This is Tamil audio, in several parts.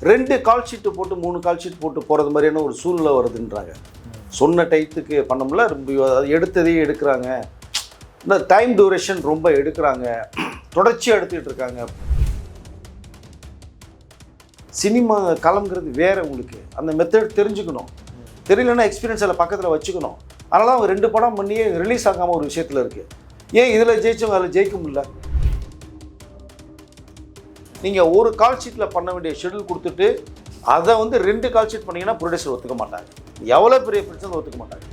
2 கால் ஷீட்டு போட்டு 3 கால் ஷீட் போட்டு போகிறது மாதிரியான ஒரு சூழ்நிலை வருதுன்றாங்க. சொன்ன டைத்துக்கு பண்ணோம்ல, எடுத்ததையே எடுக்கிறாங்க, இந்த டைம் டியூரேஷன் ரொம்ப எடுக்கிறாங்க, தொடர்ச்சியாக எடுத்துக்கிட்டு இருக்காங்க. சினிமா களம்ங்கிறது வேறு, உங்களுக்கு அந்த மெத்தட் தெரிஞ்சுக்கணும். தெரியலன்னா எக்ஸ்பீரியன்ஸ் அதில் பக்கத்தில் வச்சுக்கணும். அதனால அவங்க 2 படம் பண்ணியே ரிலீஸ் ஆகாமல் ஒரு விஷயத்தில் இருக்குது. ஏன் இதில் ஜெயிச்சவங்க அதில் ஜெயிக்க முடியல? நீங்கள் ஒரு கால் ஷீட்டில் பண்ண வேண்டிய ஷெடியூல் கொடுத்துட்டு அதை 2 கால் ஷீட் பண்ணிங்கன்னா ப்ரொடியூசர் ஒத்துக்க மாட்டாங்க. எவ்வளோ பெரிய பிரச்சனை ஒத்துக்க மாட்டாங்க.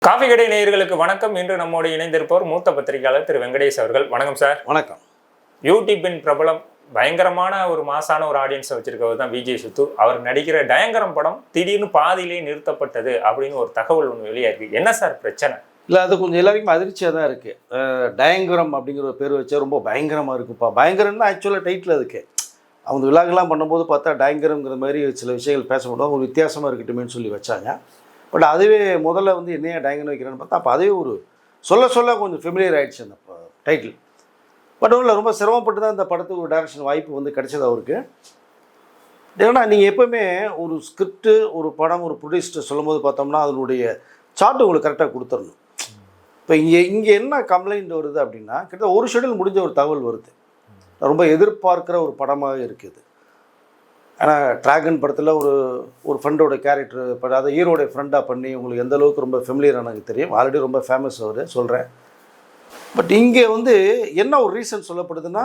காஃபி கடை நேயர்களுக்கு வணக்கம். இன்று நம்மோடு இணைந்திருப்பவர் மூத்த பத்திரிகையாளர் திரு வெங்கடேஷ் அவர்கள். வணக்கம் சார். வணக்கம். யூடியூப்பின் பிரபலம், பயங்கரமான ஒரு மாசான ஒரு ஆடியன்ஸை வச்சிருக்கவர் தான் விஜய் சித்து. அவர் நடிக்கிற டயங்கரம் படம் திடீர்னு பாதியிலே நிறுத்தப்பட்டது அப்படின்னு ஒரு தகவல் ஒன்று வெளியாயிருக்கு. என்ன சார் பிரச்சனை? இல்லை, அது கொஞ்சம் எல்லாருக்குமே அதிர்ச்சியாக தான் இருக்குது. டயங்கரம் அப்படிங்கிற ஒரு பேர் வச்சா ரொம்ப பயங்கரமாக இருக்குப்பா. பயங்கரம்னா ஆக்சுவலாக டைட்டில் அதுக்கு. அவங்க விழாக்கெல்லாம் பண்ணும்போது பார்த்தா டயங்கரம்ங்கிற மாதிரி சில விஷயங்கள் பேச முடியும், ஒரு வித்தியாசமாக இருக்கட்டுமேன்னு சொல்லி வச்சாங்க. பட் அதுவே முதல்ல என்னையா டயங்கரம் வைக்கிறேன்னு பார்த்தா அப்போ அதே ஒரு சொல்ல கொஞ்சம் ஃபெமிலியர் ஆகிடுச்சு அந்த டைட்டில். பட் ஒன்றும் ரொம்ப சிரமப்பட்டு தான் இந்த படத்துக்கு ஒரு டைரக்ஷன் வாய்ப்பு கிடைச்சது அவருக்கு. ஏன்னா நீங்கள் எப்போவுமே ஒரு ஸ்கிரிப்டு, ஒரு படம், ஒரு ப்ரொடியூசர் சொல்லும்போது பார்த்தோம்னா அதனுடைய சார்ட் உங்களுக்கு கரெக்டாக கொடுத்துடணும். இப்போ இங்கே என்ன கம்ப்ளைண்ட் வருது அப்படின்னா, கிட்ட ஒரு ஷெடியூல் முடிஞ்ச ஒரு தகவல் வருது. ரொம்ப எதிர்பார்க்குற ஒரு படமாக இருக்குது. ஆனால் ட்ராகன் படத்தில் ஒரு ஃப்ரெண்டோட கேரக்டர், அதை ஹீரோடைய ஃப்ரெண்டாக பண்ணி உங்களுக்கு எந்த அளவுக்கு ரொம்ப ஃபெமிலியர் எனக்கு தெரியும். ஆல்ரெடி ரொம்ப ஃபேமஸ் அவர், சொல்கிறேன். பட் இங்கே என்ன ஒரு ரீசன் சொல்லப்படுதுன்னா,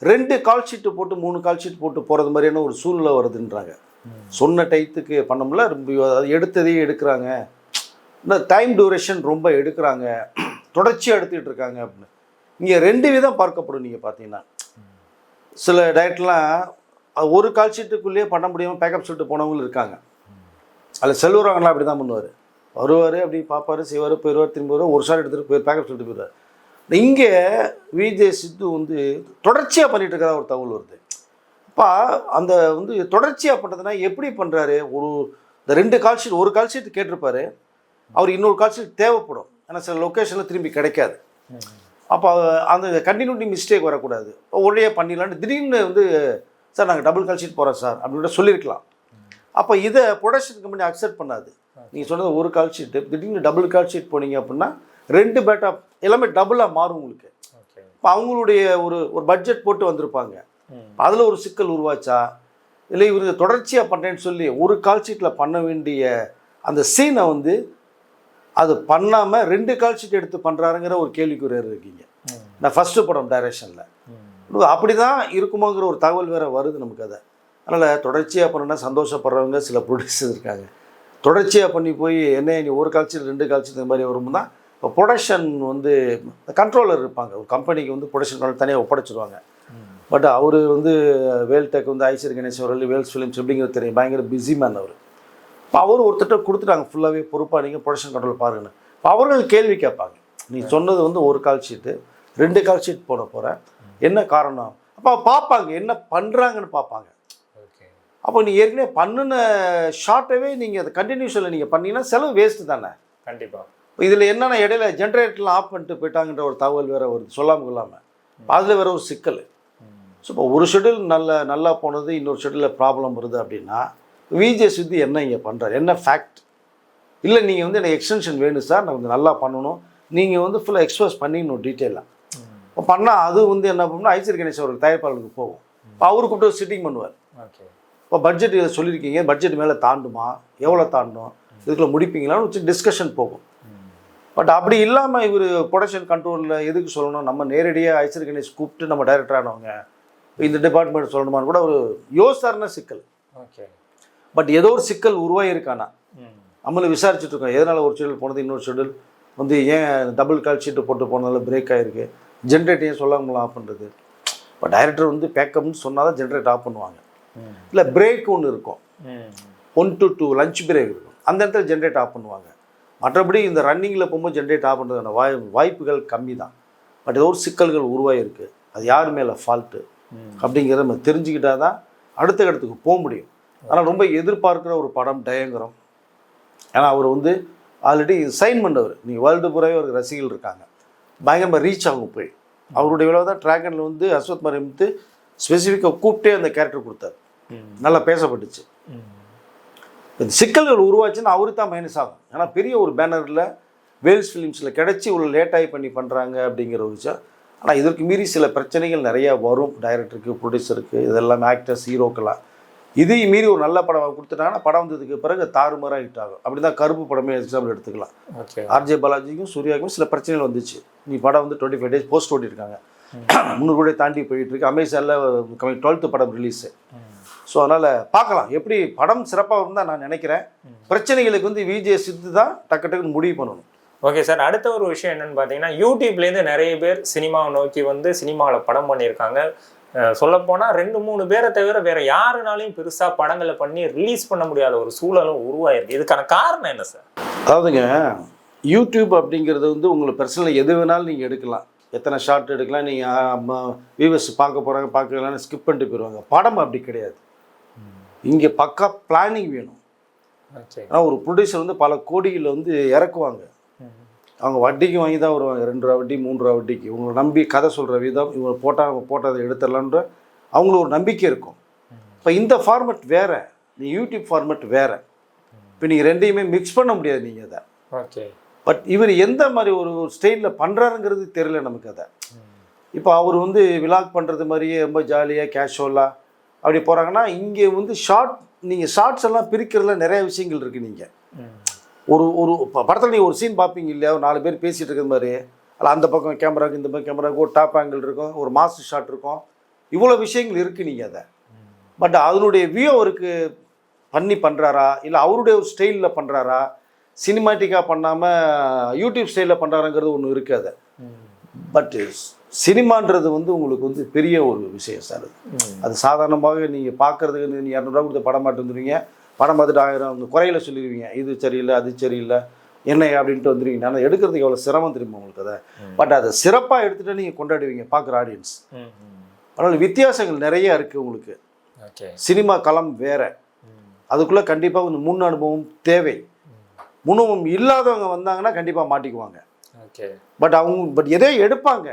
2 கால் ஷீட்டு போட்டு 3 கால் ஷீட் போட்டு போகிறது மாதிரியான ஒரு சூழ்நிலை வருதுன்றாங்க. சொன்ன டைத்துக்கு பண்ணோம்ல, எடுத்ததையே எடுக்கிறாங்க, இந்த டைம் டியூரேஷன் ரொம்ப எடுக்கிறாங்க, தொடர்ச்சியாக எடுத்துக்கிட்டு இருக்காங்க அப்படின்னு. இங்கே 2 விதம் பார்க்கப்படும். நீங்கள் பார்த்தீங்கன்னா சில டயட்லாம் ஒரு கால் ஷீட்டுக்குள்ளேயே பண்ண முடியாமல் பேக்கப் ஷீட்டு போனவங்களும் இருக்காங்க. அதில் செல்வராங்கலாம் அப்படி தான் பண்ணுவார். வருவார், அப்படி பார்ப்பார், செய்வார், போயிடுவார், திரும்ப வருவார், ஒரு ஷாட் எடுத்துகிட்டு பேக்கப் ஷீட்டு போயிடுவார். இங்கே விஜய் சித்து தொடர்ச்சியாக பண்ணிகிட்டு இருக்கிறதா ஒரு தகவல் வருது. அப்போ அந்த தொடர்ச்சியாக பண்ணுறதுனா எப்படி பண்ணுறாரு? இந்த 2 கால் ஷீட், ஒரு கால் ஷீட் கேட்டிருப்பார், அவர் இன்னொரு கால் ஷீட் தேவைப்படும். ஏன்னா சில லொக்கேஷனில் திரும்பி கிடைக்காது. அப்போ அந்த கண்டினியூட்டி மிஸ்டேக் வரக்கூடாது. உடனே பண்ணிடலான்னு திடீர்னு சார் நாங்கள் டபுள் கால் ஷீட் போகிறோம் சார் அப்படின்ட்டு சொல்லியிருக்கலாம். அப்போ இதை ப்ரொடக்ஷன் கம்பெனி அக்செப்ட் பண்ணாது. நீங்கள் சொன்னது ஒரு கால் ஷீட்டு, திடீர்னு டபுள் கால் ஷீட் போனீங்க அப்படின்னா 2 பேட்டா எல்லாமே டபுளாக மாறும் உங்களுக்கு. இப்போ அவங்களுடைய ஒரு பட்ஜெட் போட்டு வந்திருப்பாங்க, அதில் ஒரு சிக்கல் உருவாச்சா, இல்லை இவர் தொடர்ச்சியாக பண்ணுறேன்னு சொல்லி ஒரு கால் ஷீட்டில் பண்ண வேண்டிய அந்த சீனை அது பண்ணாமல் 2 கால் ஷீட் எடுத்து பண்ணுறாருங்கிற ஒரு கேள்விக்குறியர் இருக்கீங்க. நான் ஃபஸ்ட்டு படம் டைரக்ஷனில் அப்படி தான் இருக்குமோங்கிற ஒரு தகவல் வேறு வருது நமக்கு. அதை அதனால் தொடர்ச்சியாக பண்ணுன்னா சந்தோஷப்படுறவங்க சில ப்ரொடியூசர் இருக்காங்க. தொடர்ச்சியாக பண்ணி போய் என்ன நீ ஒரு கால் ஷீட் 2 கால் ஷீட் இந்த மாதிரி வரும்போது தான் இப்போ ப்ரொடக்ஷன் கண்ட்ரோலர் இருப்பாங்க. ஒரு கம்பெனிக்கு ப்ரொடக்ஷன் கண்ட்ரோல் தனியாக ஒப்படைச்சிடுவாங்க. பட் அவர் வேல்டெக் ஐஸ்வரி கணேஷ் அவர்கள், வேல்ஸ் ஃபிலிம்ஸ் எப்படிங்கிறது தெரியும், பயங்கர பிஸி மேன் அவர். இப்போ அவர் ஒருத்தட்ட கொடுத்துட்டாங்க ஃபுல்லாகவே பொறுப்பாக நீங்கள் ப்ரொடக்ஷன் கண்ட்ரோல் பாருங்கன்னு. இப்போ அவர்கள் கேள்வி கேட்பாங்க, நீ சொன்னது ஒரு கால் ஷீட்டு 2 கால் ஷீட் போட போகிறேன், என்ன காரணம்? அப்போ பார்ப்பாங்க என்ன பண்ணுறாங்கன்னு பார்ப்பாங்க. அப்போ நீ ஏற்கனவே பண்ணின ஷார்ட்டவே நீங்கள் அதை கண்டினியூஷனில் நீங்கள் பண்ணிங்கன்னா செலவு வேஸ்ட்டு தானே. கண்டிப்பாக. இதில் என்னென்ன இடையில ஜென்ரேட்டர்லாம் ஆஃப் பண்ணிட்டு போயிட்டாங்கன்ற ஒரு தகவல் வேறு வருது, சொல்லாமல் கொள்ளாமல். அதில் வேறு ஒரு சிக்கல். ஸோ இப்போ ஒரு ஷெடியூல் நல்லா போனது, இன்னொரு ஷெடியூலில் ப்ராப்ளம் வருது அப்படின்னா விஜய் சித்து என்ன இங்கே பண்ணுறாரு, என்ன ஃபேக்ட்? இல்லை நீங்கள் எனக்கு எக்ஸ்டென்ஷன் வேணும் சார், நான் நல்லா பண்ணணும், நீங்கள் ஃபுல்லாக எக்ஸ்பிரஸ் பண்ணிடணும் டீட்டெயிலாக. இப்போ பண்ணால் அது என்ன பண்ணணும், ஐஸ்வரி கணேஷ் அவருக்கு தயாரிப்பாளருக்கு போகும். இப்போ அவரு கூப்பிட்டு சிட்டிங் பண்ணுவார். இப்போ பட்ஜெட் இதை சொல்லியிருக்கீங்க, பட்ஜெட் மேலே தாண்டுமா, எவ்வளோ தாண்டணும், இதுக்குள்ளே முடிப்பீங்களான்னு வச்சு டிஸ்கஷன் போகும். பட் அப்படி இல்லாமல் இவர் ப்ரொடக்ஷன் கண்ட்ரோலில் எதுக்கு சொல்லணும், நம்ம நேரடியாக ஐஸ்வரி கணேஷ் கூப்பிட்டு நம்ம டைரக்டர் ஆனவங்க இந்த டிபார்ட்மெண்ட் சொல்லணுமான்னு கூட ஒரு யோசித்தாருன்னா சிக்கல். பட் ஏதோ ஒரு சிக்கல் உருவாகிருக்கானா நம்மளும் விசாரிச்சுட்டு இருக்கோம். எதனால் ஒரு ஷெடியூல் போனது இன்னொரு ஷெடியூல் ஏன் டபுள் கால் ஷீட்டு போட்டு போனதால பிரேக் ஆகிருக்கு, ஜென்ரேட் ஏன் சொல்லாமல் ஆஃப் பண்ணுறது. இப்போ டைரக்டர் பேக்கப்னு சொன்னால் தான் ஜென்ரேட் ஆஃப் பண்ணுவாங்க. இல்லை பிரேக் ஒன்று இருக்கும், 1 to 2 லஞ்ச் பிரேக் இருக்கும், அந்த இடத்துல ஜென்ரேட் ஆஃப் பண்ணுவாங்க. மற்றபடி இந்த ரன்னிங்கில் போகும்போது ஜென்ரேட் ஆஃப் பண்ணுறதுக்கான வாய்ப்புகள் கம்மி தான். பட் ஏதோ ஒரு சிக்கல்கள் உருவாகிருக்கு, அது யார் மேலே ஃபால்ட்டு அப்படிங்கிறத நம்ம தெரிஞ்சுக்கிட்டால் தான் அடுத்த இடத்துக்கு போக முடியும். ஆனால் ரொம்ப எதிர்பார்க்குற ஒரு படம் டயங்கரம். ஏன்னா அவர் ஆல்ரெடி சைன் பண்ணவர், நீங்கள் வேர்ல்டு பூராவே அவருக்கு ரசிகர்கள் இருக்காங்க, பயங்கரமாக ரீச் ஆகும் போய். அவருடைய விளைவு தான் டிராகனில் வந்து அஸ்வத் மரியம் வந்து ஸ்பெசிஃபிக்காக கூப்பிட்டே அந்த கேரக்டர் கொடுத்தாரு. நல்லா பேசப்பட்டுச்சு. இந்த சிக்கல்கள் உருவாச்சுன்னு அவரு தான் மைனஸ் ஆகும். ஏன்னா பெரிய ஒரு பேனரில் வேல்ஸ் ஃபிலிம்ஸில் கிடச்சி இவ்வளோ லேட்டாகி பண்ணி பண்ணுறாங்க அப்படிங்கிற ஒரு விஷயம். ஆனால் இதற்கு மீறி சில பிரச்சனைகள் நிறையா வரும் டைரக்டருக்கு, ப்ரொடியூசருக்கு, இதெல்லாம் ஆக்டர்ஸ், ஹீரோக்கெல்லாம். இதையும் மீறி ஒரு நல்ல படம் கொடுத்துட்டாங்கன்னா படம் வந்ததுக்கு பிறகு தாறுமாறாக ஹிட் ஆகும். அப்படி தான் கருப்பு படமே எக்ஸாம்பிள் எடுத்துக்கலாம். ஆர்ஜே பாலாஜிக்கும் சூர்யாவுக்கும் சில பிரச்சனைகள் வந்துச்சு. நீ படம் வந்து 25 days போஸ்ட் ஓட்டியிருக்காங்க, 300 கோடி தாண்டி போயிட்டு இருக்கு. அமேசானில் 12th படம் ரிலீஸு. ஸோ அதனால் பார்க்கலாம் எப்படி படம் சிறப்பாக இருந்தால் நான் நினைக்கிறேன். பிரச்சனைகளுக்கு வந்து விஜய் சித்து தான் டக்குன்னு முடிவு பண்ணணும். ஓகே சார், அடுத்த ஒரு விஷயம் என்னன்னு பார்த்தீங்கன்னா, யூடியூப்லேருந்து நிறைய பேர் சினிமாவை நோக்கி வந்து சினிமாவில் படம் பண்ணியிருக்காங்க. சொல்லப்போனால் 2-3 பேரை தவிர வேற யாருனாலையும் பெருசாக படங்களை பண்ணி ரிலீஸ் பண்ண முடியாத ஒரு சூழலும் உருவாயிருக்கு. இதுக்கான காரணம் என்ன சார்? அதாவதுங்க, யூடியூப் அப்படிங்கிறது வந்து உங்களை பர்சனலாக எது வேணாலும் நீங்கள் எடுக்கலாம். எத்தனை ஷார்ட் எடுக்கலாம். நீங்கள் வியூவர்ஸ் பார்க்க போகிறாங்க, பார்க்கலான்னு ஸ்கிப் பண்ணிட்டு போயிடுவாங்க. படம் அப்படி கிடையாது. இங்கே பக்கா பிளானிங் வேணும். ஆனால் ஒரு ப்ரொடியூசர் வந்து பல கோடிகளில் வந்து இறக்குவாங்க. அவங்க வட்டிக்கு வாங்கி தான் வருவாங்க. 2 ரூபா வட்டி, 3 ரூபா வட்டிக்கு. இவங்களை நம்பி கதை சொல்கிற விதம், இவங்க போட்டதை எடுத்துடலான்ற அவங்களுக்கு ஒரு நம்பிக்கை இருக்கும். இப்போ இந்த ஃபார்மெட் வேறு, நீ யூடியூப் ஃபார்மெட் வேறு. இப்போ நீங்கள் ரெண்டையுமே மிக்ஸ் பண்ண முடியாது நீங்கள் அதை. ஓகே. பட் இவர் எந்த மாதிரி ஒரு ஸ்டைலில் பண்ணுறாருங்கிறது தெரியல நமக்கு அதை. இப்போ அவர் வந்து விலாக் பண்ணுறது மாதிரியே ரொம்ப ஜாலியாக கேஷுவலாக அப்படி போகிறாங்கன்னா, இங்கே வந்து நீங்கள் ஷார்ட்ஸ் எல்லாம் பிரிக்கிறதுல நிறைய விஷயங்கள் இருக்குது. நீங்கள் ஒரு படத்தில் நீங்கள் ஒரு சீன் பார்ப்பீங்க இல்லையா, ஒரு 4 பேர் பேசிகிட்டு இருக்கிற மாதிரி. அதில் அந்த பக்கம் கேமராவுக்கு, இந்த பக்கம் கேமராவுக்கு ஒரு டாப் ஆங்கிள் இருக்கும், ஒரு மாஸ்டர் ஷாட் இருக்கும். இவ்வளோ விஷயங்கள் இருக்குது நீங்கள் அதை. பட் அதனுடைய வியூ அவருக்கு பண்ணுறாரா, இல்லை அவருடைய ஒரு ஸ்டைலில் பண்ணுறாரா, சினிமாட்டிக்காக பண்ணாமல் யூடியூப் ஸ்டைலில் பண்ணுறாருங்கிறது ஒன்று இருக்குது அதை. பட் சினிமான்றது வந்து உங்களுக்கு வந்து பெரிய ஒரு விஷயம் சார். அது சாதாரணமாக நீங்கள் பார்க்குறதுக்கு நீங்கள் 200 ரூபா கொடுத்து படம் மாட்டு வந்துடுவீங்க. படம் பார்த்துட்டு 1000 குறையில சொல்லிடுவீங்க. இது சரியில்லை, அது சரியில்லை, என்ன அப்படின்ட்டு வந்துடுவீங்க. ஆனால் எடுக்கிறதுக்கு எவ்வளோ சிரமம் தெரியுமா உங்களுக்கு அதை. பட் அதை சிறப்பாக எடுத்துகிட்டு நீங்கள் கொண்டாடுவீங்க பார்க்குற ஆடியன்ஸ். அதனால் வித்தியாசங்கள் நிறைய இருக்குது உங்களுக்கு. சினிமா களம் வேறு. அதுக்குள்ளே கண்டிப்பாக கொஞ்சம் முன் அனுபவம் தேவை. முன் அனுபவம் இல்லாதவங்க வந்தாங்கன்னா கண்டிப்பாக மாட்டிக்குவாங்க. பட் எதையும் எடுப்பாங்க.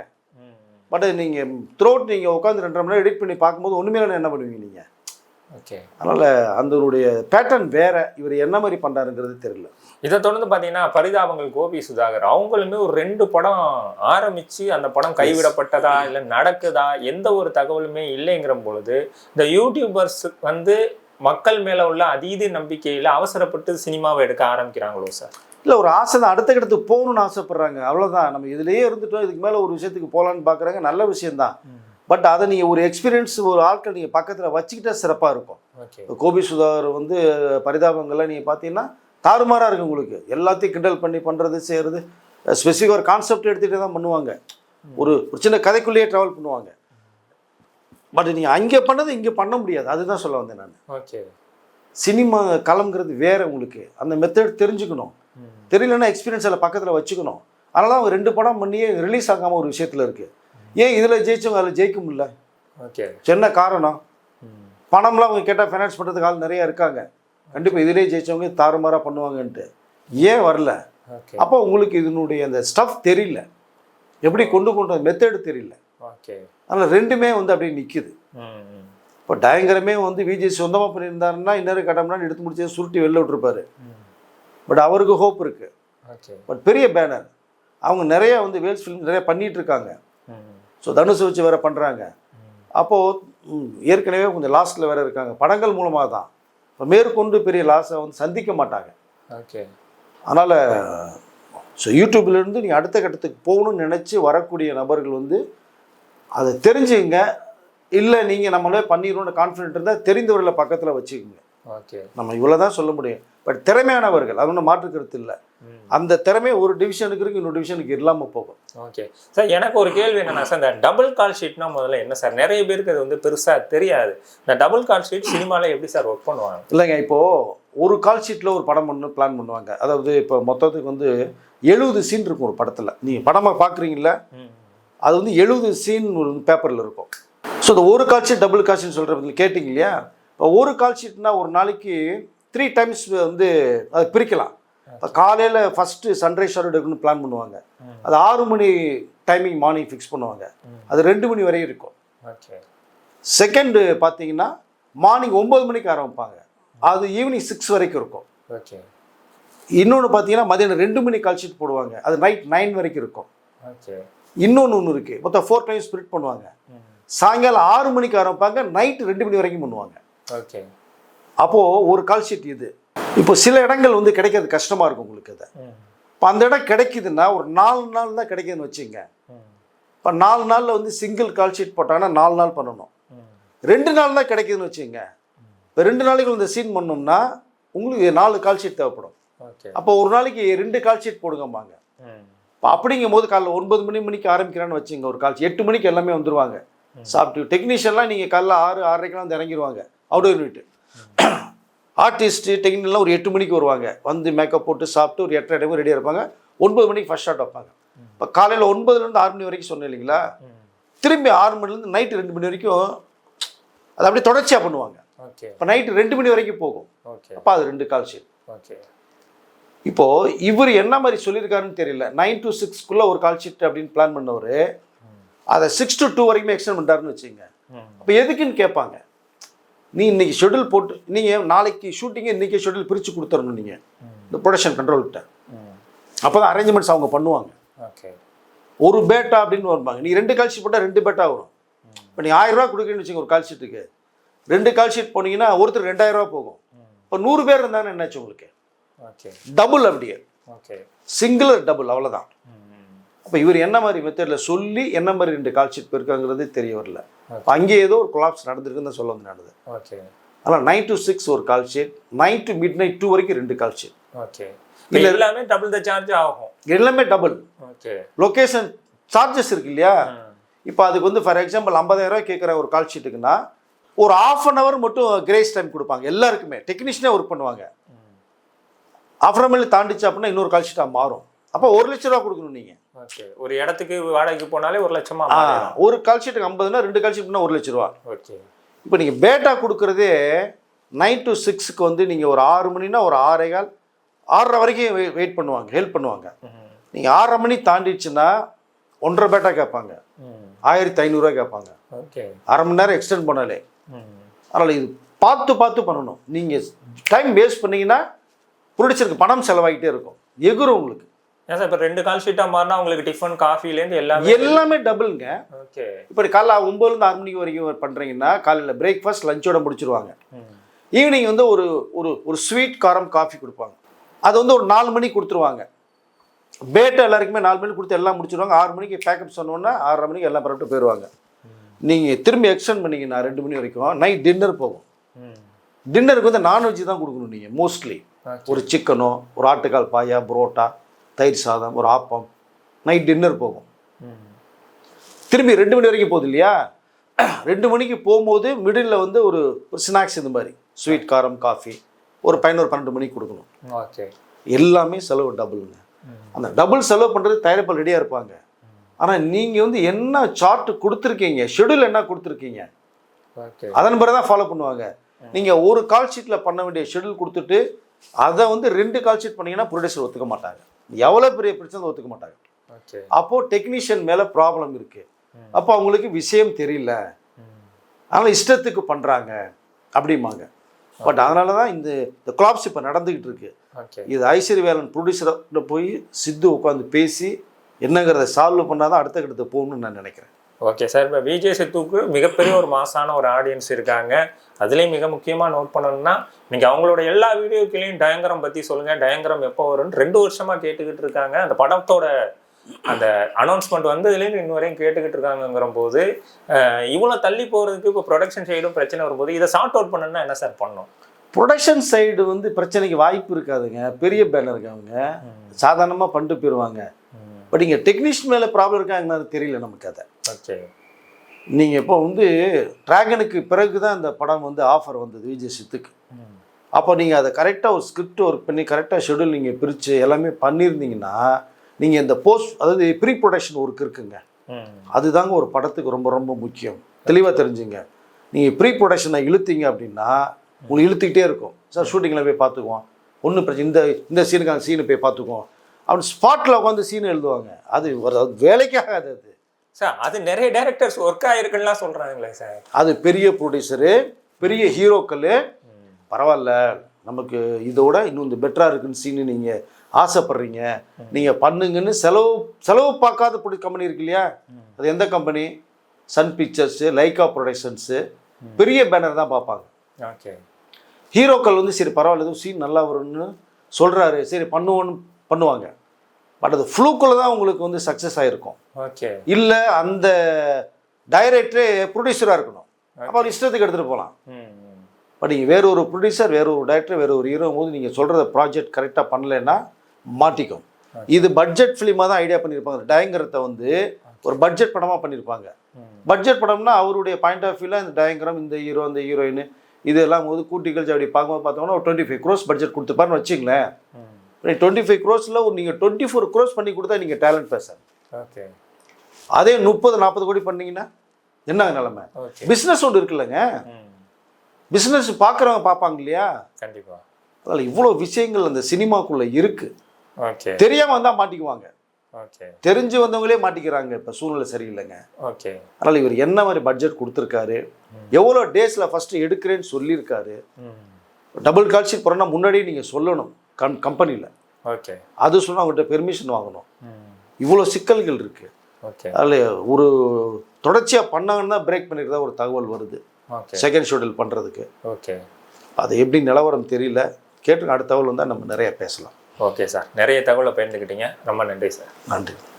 பட் நீங்கள் த்ரோட் நீங்கள் உட்காந்து 2.5 மணி நேரம் எடிட் பண்ணி பார்க்கும்போது ஒன்றுமே என்ன பண்ணுவீங்க நீங்கள். அதனால் அதனுடைய பேட்டர்ன் வேறு. இவர் என்ன மாதிரி பண்ணுறாருங்கிறது தெரியல. இதை தொடர்ந்து பார்த்தீங்கன்னா, பரிதாபங்கள் கோபி சுதாகர் அவங்களுமே ஒரு 2 படம் ஆரம்பித்து அந்த படம் கைவிடப்பட்டதா இல்லை நடக்குதா எந்த ஒரு தகவலுமே இல்லைங்கிற பொழுது, இந்த யூடியூபர்ஸ் வந்து மக்கள் மேலே உள்ள அதீத நம்பிக்கையில் அவசரப்பட்டு சினிமாவை எடுக்க ஆரம்பிக்கிறாங்களோ சார்? இல்லை, ஒரு ஆசை தான், அடுத்த இடத்துக்கு போகணுன்னு ஆசைப்பட்றாங்க, அவ்வளோதான். நம்ம இதுலேயே இருந்துட்டோம், இதுக்கு மேலே ஒரு விஷயத்துக்கு போகலான்னு பார்க்குறாங்க, நல்ல விஷயந்தான். பட் அதை நீங்கள் ஒரு எக்ஸ்பீரியன்ஸ், ஒரு ஆட்கள் நீங்கள் பக்கத்தில் வச்சுக்கிட்டா சிறப்பாக இருக்கும். கோபி சுதாகர் வந்து பரிதாபங்கள்லாம் நீங்கள் பார்த்தீங்கன்னா தாறுமாறாக இருக்குது உங்களுக்கு. எல்லாத்தையும் கிண்டல் பண்ணி பண்ணுறது செய்கிறது, ஸ்பெசிஃபிக் ஒரு கான்செப்ட் எடுத்துகிட்டே தான் பண்ணுவாங்க. ஒரு சின்ன கதைக்குள்ளேயே ட்ராவல் பண்ணுவாங்க. பட் நீங்கள் அங்கே பண்ணதை இங்கே பண்ண முடியாது. அதுதான் சொல்ல வந்தேன் நான். சினிமா களம்ங்கிறது வேறு. உங்களுக்கு அந்த மெத்தட் தெரிஞ்சுக்கணும். தெரியலன்னா எக்ஸ்பீரியன்ஸ் எல்லாம் பக்கத்தில் வச்சுக்கணும். அதனால அவங்க 2 படம் பண்ணியே ரிலீஸ் ஆகாமல் ஒரு விஷயத்தில் இருக்குது. ஏன் இதில் ஜெயிச்சவங்க அதில் ஜெயிக்க முடியல? என்ன காரணம்? பணம்லாம் அவங்க கேட்டால் ஃபைனான்ஸ் பண்ணுறதுக்கு ஆள் நிறையா இருக்காங்க. கண்டிப்பாக இதிலே ஜெயிச்சவங்க தாறுமாறாக பண்ணுவாங்கன்ட்டு ஏன் வரல? அப்போ உங்களுக்கு இதனுடைய அந்த ஸ்டஃப் தெரியல, எப்படி கொண்டு மெத்தடு தெரியல. அதனால் 2மே வந்து அப்படியே நிற்குது. இப்போ டயங்கரமே வந்து விஜய் சொந்தமாக பண்ணியிருந்தாருன்னா இன்னொரு கட்டம்னா எடுத்து முடிச்சு சுருட்டி வெளில விட்டுருப்பாரு. பட் அவருக்கு ஹோப் இருக்குது. பட் பெரிய பேனர் அவங்க நிறையா வந்து வேல்ஸ் ஃபிலிம் நிறையா பண்ணிகிட்டு இருக்காங்க. ஸோ தனுஷ் வச்சு வேறு பண்ணுறாங்க. அப்போது ஏற்கனவே கொஞ்சம் லாஸ்ட்டில் வேறு இருக்காங்க. படங்கள் மூலமாக தான் இப்போ மேற்கொண்டு பெரிய லாஸை வந்து சந்திக்க மாட்டாங்க. அதனால் ஸோ யூடியூப்லேருந்து நீங்கள் அடுத்த கட்டத்துக்கு போகணும்னு நினச்சி வரக்கூடிய நபர்கள் வந்து அதை தெரிஞ்சுங்க. இல்லை நீங்கள் நம்மளே பண்ணிடணும்னு கான்ஃபிடென்ட் இருந்தால் தெரிந்தவர்களை பக்கத்தில் வச்சுக்கோங்க. நம்ம இவ்வளோ தான் சொல்ல முடியும். பட் திறமையானவர்கள், அது ஒன்றும் மாற்றுக்கிறது இல்லை. அந்த திறமை ஒரு டிவிஷனுக்கு இருக்கு, இன்னொரு டிவிஷனுக்கு இல்லாமல் போகும். ஓகே சார், எனக்கு ஒரு கேள்வி என்னன்னா சார், இந்த டபுள் கால் ஷீட்னா முதல்ல என்ன சார்? நிறைய பேருக்கு அது வந்து பெருசாக தெரியாது. இந்த டபுள் கால் ஷீட் சினிமாவில் எப்படி சார் ஒர்க் பண்ணுவாங்க? இல்லைங்க, இப்போது ஒரு கால் ஷீட்டில் ஒரு படம் பண்ணு பிளான் பண்ணுவாங்க. அதாவது இப்போ மொத்தத்துக்கு வந்து 70 சீன் இருக்கும் ஒரு படத்தில். நீங்கள் படமாக பார்க்குறீங்களா, அது வந்து 70 சீன் ஒரு பேப்பரில் இருக்கும். ஸோ இந்த ஒரு call sheet double call sheet சொல்கிறது கேட்டிங்க இல்லையா? இப்போ ஒரு கால் ஷீட்னா ஒரு நாளைக்கு 3 டைம்ஸ் வந்து அதை பிரிக்கலாம். இப்போ காலையில் ஃபஸ்ட்டு சன்ரைஸ் ஷாட் எடுக்கணும்னு பிளான் பண்ணுவாங்க. அது 6 மணி டைமிங் மார்னிங் ஃபிக்ஸ் பண்ணுவாங்க. அது 2 மணி வரையும் இருக்கும். செகண்டு பார்த்தீங்கன்னா மார்னிங் 9 மணிக்கு ஆரம்பிப்பாங்க. அது ஈவினிங் 6 வரைக்கும் இருக்கும். இன்னொன்று பார்த்தீங்கன்னா மதியானம் 2 மணி கால் ஷீட் போடுவாங்க. அது நைட் 9 வரைக்கும் இருக்கும். இன்னொன்று இருக்குது, மொத்தம் 4 டைம் ஸ்பிரிட் பண்ணுவாங்க. சாயங்காலம் 6 மணிக்கு ஆரம்பிப்பாங்க, நைட்டு 2 மணி வரைக்கும் பண்ணுவாங்க. அப்போது ஒரு கால் ஷீட் இது. இப்போ சில இடங்கள் வந்து கிடைக்கிறது கஷ்டமாக இருக்கும் உங்களுக்கு. அதை இப்போ அந்த இடம் கிடைக்குதுன்னா ஒரு 4 நாள் தான் கிடைக்குதுன்னு வச்சுங்க. இப்போ 4 நாளில் வந்து சிங்கிள் கால் ஷீட் போட்டாங்கன்னா 4 நாள் பண்ணணும். 2 நாள் தான் கிடைக்குதுன்னு வச்சுங்க. இப்போ 2 நாளைக்கு இந்த சீன் பண்ணோம்னா உங்களுக்கு 4 கால் ஷீட் தேவைப்படும். அப்போ ஒரு நாளைக்கு 2 கால் ஷீட் போடுங்கம்பாங்க. இப்போ அப்படிங்கும் போது காலைல 9 மணிக்கு ஆரம்பிக்கிறான்னு வச்சுங்க. ஒரு கால் 8 மணிக்கு எல்லாமே வந்துடுவாங்க சாப்பிட்டு. டெக்னீஷியன்லாம் நீங்கள் காலைல 6-6:30 வந்து இறங்கிடுவாங்க அவுடோர் யூனிட்டு. ஆர்டிஸ்ட்டு டெக்னிக்கெலாம் ஒரு 8 மணிக்கு வருவாங்க. வந்து மேக்கப் போட்டு சாப்பிட்டு ஒரு 8:30 டைம் ரெடியாக இருப்பாங்க. 9 மணிக்கு ஃபஸ்ட் ஷாட் வைப்பாங்க. இப்போ காலையில் 9லேருந்து 6 மணி வரைக்கும் சொன்னேன் இல்லைங்களா. திரும்பி 6 மணிலேருந்து நைட்டு 2 மணி வரைக்கும் அது அப்படியே தொடர்ச்சியாக பண்ணுவாங்க. இப்போ நைட்டு 2 மணி வரைக்கும் போகும். அப்போ அது 2 கால் ஷீட். இப்போது இவர் என்ன மாதிரி சொல்லியிருக்காருன்னு தெரியல. 9 to 6 ஒரு கால் ஷீட் அப்படின்னு பிளான் பண்ணவர் அதை 6 to 2 வரைக்குமே எக்ஸ்டெண்ட் பண்ணுறாருன்னு வச்சுங்க. அப்போ எதுக்குன்னு கேட்பாங்க. நீ இன்னைக்கு ஷெட்யூல் போட்டு நீங்கள் நாளைக்கு ஷூட்டிங்கை இன்றைக்கி ஷெட்யூல் பிரித்து கொடுத்துடணும் நீங்கள் இந்த ப்ரொடக்ஷன் கண்ட்ரோல்கிட்ட. அப்போ தான் அரேஞ்ச்மெண்ட்ஸ் அவங்க பண்ணுவாங்க. ஒரு பேட்டா அப்படின்னு வருவாங்க. நீ 2 கால் ஷீட் போட்டால் 2 பேட்டா வரும். இப்போ நீ 1000 ரூபா கொடுக்குறேன்னு வச்சுங்க ஒரு கால் ஷீட்டுக்கு. 2 கால் ஷீட் போனீங்கன்னா ஒருத்தர் 2000 ரூபா போகும். இப்போ 100 பேர் இருந்தானே என்னாச்சு உங்களுக்கு? டபுள். அப்படியே சிங்கிள் டபுள், அவ்வளோதான். அப்போ இவர் என்ன மாதிரி மெத்தடில் சொல்லி என்ன மாதிரி 2 கால் ஷீட் போயிருக்காங்கிறது தெரிய வரல. அங்கே ஏதோ ஒரு கொலாப்ஸ் நடந்திருக்குன்னு தான் சொல்ல வந்து நடந்தது. ஆனால் 9 to 6 ஒரு கால் ஷீட், 9 to midnight 2 வரைக்கும் 2 கால் ஷீட். இல்லை எல்லாமே டபுள் த சார்ஜ் ஆகும். எல்லாமே டபுள். லொக்கேஷன் சார்ஜஸ் இருக்கு இல்லையா. இப்போ அதுக்கு வந்து ஃபார் எக்ஸாம்பிள் 50,000 ரூபாய் கேட்குற ஒரு கால் ஷீட்டுக்குன்னா ஒரு 1/2 hour மட்டும் கிரேஸ் டைம் கொடுப்பாங்க எல்லாருக்குமே. டெக்னீஷியனே ஒர்க் பண்ணுவாங்க. 1/2 hour தாண்டிச்சு அப்படின்னா இன்னொரு கால் ஷீட்டாக மாறும். அப்போ 1,00,000 ரூபா கொடுக்கணும் நீங்கள். ஒரு இடத்துக்கு வாடகைக்கு போனாலே 1,00,000. ஒரு கால் ஷீட்டுக்கு 50னா 2 கால் ஷீட்னா 1,00,000 ரூபா. இப்போ நீங்கள் பேட்டா கொடுக்குறதே 9 to 6 வந்து நீங்கள் ஒரு 6 மணினா ஒரு 6:15 6:30 வரைக்கும் வெயிட் பண்ணுவாங்க, ஹெல்ப் பண்ணுவாங்க. நீங்கள் 6:30 மணி தாண்டிடுச்சுன்னா 1.5 பேட்டா கேட்பாங்க, 1500 ரூபா கேட்பாங்க. 1/2 மணி நேரம் எக்ஸ்டெண்ட் பண்ணாலே. அதனால் இது பார்த்து பண்ணணும். நீங்கள் டைம் வேஸ்ட் பண்ணிங்கன்னா ப்ரொடியூசருக்கு பணம் செலவாகிட்டே இருக்கும், எகுரும் உங்களுக்கு. ஏன் சார் இப்போ 2 கால் ஷீட்டாக மாறினா உங்களுக்கு டிஃபன் காஃபிலேருந்து எல்லாமே டபுள்ங்க. இப்போ காலைல 9லேருந்து 6 மணிக்கு வரைக்கும் பண்ணுறீங்கன்னா காலையில் பிரேக்ஃபாஸ்ட் லஞ்சோட முடிச்சிருவாங்க. ஈவினிங் வந்து ஒரு ஒரு ஒரு ஸ்வீட் காரம் காஃபி கொடுப்பாங்க. அது வந்து ஒரு 4 மணிக்கு கொடுத்துருவாங்க. பேட்டை எல்லாருக்குமே 4 மணிக்கு கொடுத்து எல்லாம் முடிச்சிருவாங்க. 6 மணிக்கு பேக்கப் சொன்னோன்னா 6:30 மணிக்கு எல்லாம் பரப்பிட்டு போயிடுவாங்க. நீங்கள் திரும்பி எக்ஸ்டெண்ட் பண்ணிங்கன்னா 2 மணி வரைக்கும் நைட் டின்னர் போகும். டின்னருக்கு வந்து நான்வெஜ் தான் கொடுக்கணும் நீங்கள் மோஸ்ட்லி. ஒரு சிக்கனோ, ஒரு ஆட்டுக்கால் பாயா, புரோட்டா, தயிர் சாதம், ஒரு ஆப்பம், நைட் டின்னர் போகும். திரும்பி 2 மணி வரைக்கும் போகுது இல்லையா. 2 மணிக்கு போகும்போது மிடில் வந்து ஒரு ஸ்நாக்ஸ் இந்த மாதிரி ஸ்வீட் காரம் காஃபி ஒரு 11-12 மணிக்கு கொடுக்கணும். எல்லாமே செலவு டபுளுங்க. அந்த டபுள் செலவு பண்ணுறது தயாரிப்பால் ரெடியாக இருப்பாங்க. ஆனால் நீங்கள் வந்து என்ன சார்ட் கொடுத்துருக்கீங்க, ஷெடியூல் என்ன கொடுத்துருக்கீங்க, அதன் பிறகு தான் ஃபாலோ பண்ணுவாங்க. நீங்கள் ஒரு கால் ஷீட்டில் பண்ண வேண்டிய ஷெடியூல் கொடுத்துட்டு அதை வந்து 2 கால் ஷீட் பண்ணிங்கன்னா ப்ரொடியூசர் ஒத்துக்க மாட்டாங்க. எவ்வளோ பெரிய பிரச்சனை ஒத்துக்க மாட்டாங்க. அப்போது டெக்னீஷியன் மேலே ப்ராப்ளம் இருக்குது. அப்போ அவங்களுக்கு விஷயம் தெரியல, அதனால் இஷ்டத்துக்கு பண்ணுறாங்க அப்படிம்பாங்க. பட் அதனால தான் இந்த கொலாப்ஸ் இப்போ நடந்துக்கிட்டு இருக்கு. இது ஐஸ்வர்யவேலன் ப்ரொடியூசரை போய் சித்து உட்காந்து பேசி என்னங்கிறத சால்வ் பண்ணாதான் அடுத்த கட்டத்தை போகணும்னு நான் நினைக்கிறேன். Okay sir. இப்போ விஜய் சித்துவுக்கு மிகப்பெரிய ஒரு மாசான ஒரு ஆடியன்ஸ் இருக்காங்க. அதுலேயும் மிக முக்கியமாக நோட் பண்ணணும்னா நீங்கள் அவங்களோட எல்லா வீடியோக்களையும் டயங்கரம் பற்றி சொல்லுங்கள், டயங்கரம் எப்போ வரும்னு 2 வருஷமாக கேட்டுக்கிட்டு இருக்காங்க. அந்த படத்தோட அந்த அனௌன்ஸ்மெண்ட் வந்ததுலேருந்து இன்ன வரையும் கேட்டுக்கிட்டு இருக்காங்கங்கிற போது இவ்வளோ தள்ளி போகிறதுக்கு இப்போ ப்ரொடக்ஷன் சைடும் பிரச்சனை வரும்போது இதை சார்ட் அவுட் பண்ணணும்னா என்ன சார் பண்ணணும்? ப்ரொடக்ஷன் சைடு வந்து பிரச்சனைக்கு வாய்ப்பு இருக்காதுங்க. பெரிய பேனருக்கு அவங்க சாதாரணமாக பண்ணிட்டு போயிடுவாங்க. பட் இங்கே டெக்னீஷியன் மேலே ப்ராப்ளம் இருக்காங்கன்னு தெரியல நமக்கு. அதை நீங்கள் இப்போ வந்து டிராகனுக்கு பிறகு தான் இந்த படம் வந்து ஆஃபர் வந்தது விஜய் சித்துக்கு. அப்போ நீங்கள் அதை கரெக்டாக ஒரு ஸ்கிரிப்ட் ஒர்க் பண்ணி கரெக்டாக ஷெடியூல் நீங்கள் பிரித்து எல்லாமே பண்ணியிருந்தீங்கன்னா நீங்கள் இந்த போஸ்ட் அதாவது ப்ரீ ப்ரொடக்ஷன் ஒர்க் இருக்குங்க, அதுதாங்க ஒரு படத்துக்கு ரொம்ப ரொம்ப முக்கியம். தெளிவாக தெரிஞ்சுங்க. நீங்கள் ப்ரீ ப்ரொடக்ஷனை இழுத்தீங்க அப்படின்னா உங்களுக்கு இழுத்துக்கிட்டே இருக்கும். சார் ஷூட்டிங்கில் போய் பார்த்துக்குவோம், ஒன்றும் பிரச்சனை, இந்த சீனுக்கு அந்த சீனை போய் பார்த்துக்குவோம். அவன் ஸ்பாட்டில் உட்காந்து சீன் எழுதுவாங்க. அது வேலைக்காகாது. அது சார் அது நிறைய டைரக்டர்ஸ் ஒர்க் ஆயிருக்குலாம் சொல்றாங்களே சார். அது பெரிய ப்ரொடியூசரு, பெரிய ஹீரோக்கள், பரவாயில்ல நமக்கு இதோட இன்னும் இந்த பெட்டராக இருக்குன்னு சீனு நீங்கள் ஆசைப்படுறீங்க, நீங்கள் பண்ணுங்கன்னு செலவு பார்க்காத கம்பெனி இருக்கு இல்லையா? அது எந்த company? Sun pictures, Lyca productions, பெரிய பேனர் தான் பார்ப்பாங்க. ஓகே. ஹீரோக்கள் வந்து சரி பரவாயில்ல எதுவும் சீன் நல்லா வரும்னு சொல்கிறாரு, சரி பண்ணுவோன்னு பண்ணுவாங்க. பட் அது ஃப்ளூக்குள்ளே தான் உங்களுக்கு வந்து சக்ஸஸ் ஆகிருக்கும். ஓகே. இல்லை அந்த டைரக்டரே ப்ரொடியூசராக இருக்கணும், அப்போ அவர் இஷ்டத்துக்கு எடுத்துகிட்டு போகலாம். பட் நீங்கள் வேறு ஒரு ப்ரொடியூசர், வேறு ஒரு டைரக்டர், வேறு ஒரு ஹீரோ போது நீங்கள் சொல்கிறத ப்ராஜெக்ட் கரெக்டாக பண்ணலைன்னா மாட்டிக்கும். இது பட்ஜெட் ஃபிலிமாக தான் ஐடியா பண்ணியிருப்பாங்க. டயங்கரத்தை வந்து ஒரு பட்ஜெட் படமாக பண்ணியிருப்பாங்க. பட்ஜெட் படம்னா அவருடைய பாயிண்ட் ஆஃப் வியூவில் இந்த டயங்கரம், இந்த ஹீரோ, இந்த ஹீரோயின், இதெல்லாம் போது கூட்டி கழிச்சு அப்படி பார்க்கும்போது பார்த்தோம்னா ஒரு 25 crores பட்ஜெட் கொடுத்துப்பாருன்னு வச்சுங்களேன். 25 crores நீங்கள் 24 crores பண்ணி கொடுத்தா நீங்கள் டேலண்ட் பேசுங்க. ஓகே. அதே 30-40 கோடி பண்ணீங்கன்னா என்ன நிலைமை? பிஸ்னஸ் ஒன்று இருக்குல்லங்க, பிஸ்னஸ் பார்க்குறவங்க பார்ப்பாங்க இல்லையா? கண்டிப்பாக. அதில் இவ்வளோ விஷயங்கள் அந்த சினிமாக்குள்ளே இருக்குது. ஓகே. தெரியாமல் வந்தால் மாட்டிக்குவாங்க, ஓகே. தெரிஞ்சு வந்தவங்களே மாட்டிக்கிறாங்க. இப்போ சூழ்நிலை சரியில்லைங்க. ஓகே. அதனால் இவர் என்ன மாதிரி பட்ஜெட் கொடுத்துருக்காரு, எவ்வளோ டேஸில் ஃபஸ்ட்டு எடுக்கிறேன்னு சொல்லியிருக்காரு. டபுள் கால் ஷீட் போகிறோன்னா முன்னாடியே நீங்கள் சொல்லணும் கம்பெனியில். ஓகே. அது சொன்னால் அவங்கள்ட்ட பெர்மிஷன் வாங்கணும். இவ்வளோ சிக்கல்கள் இருக்குது. ஓகே. அதில் ஒரு தொடர்ச்சியாக பண்ணாங்கன்னா தான் பிரேக் பண்ணிக்கிறதா ஒரு தகவல் வருது செகண்ட் ஷெட்யூல் பண்ணுறதுக்கு. ஓகே. அது எப்படி நிலவரம் தெரியல, கேட்டு அடுத்த தகவல் வந்தால் நம்ம நிறைய பேசலாம். ஓகே சார், நிறைய தகவலை பகிர்ந்துக்கிட்டீங்க. ரொம்ப நன்றி சார். நன்றி.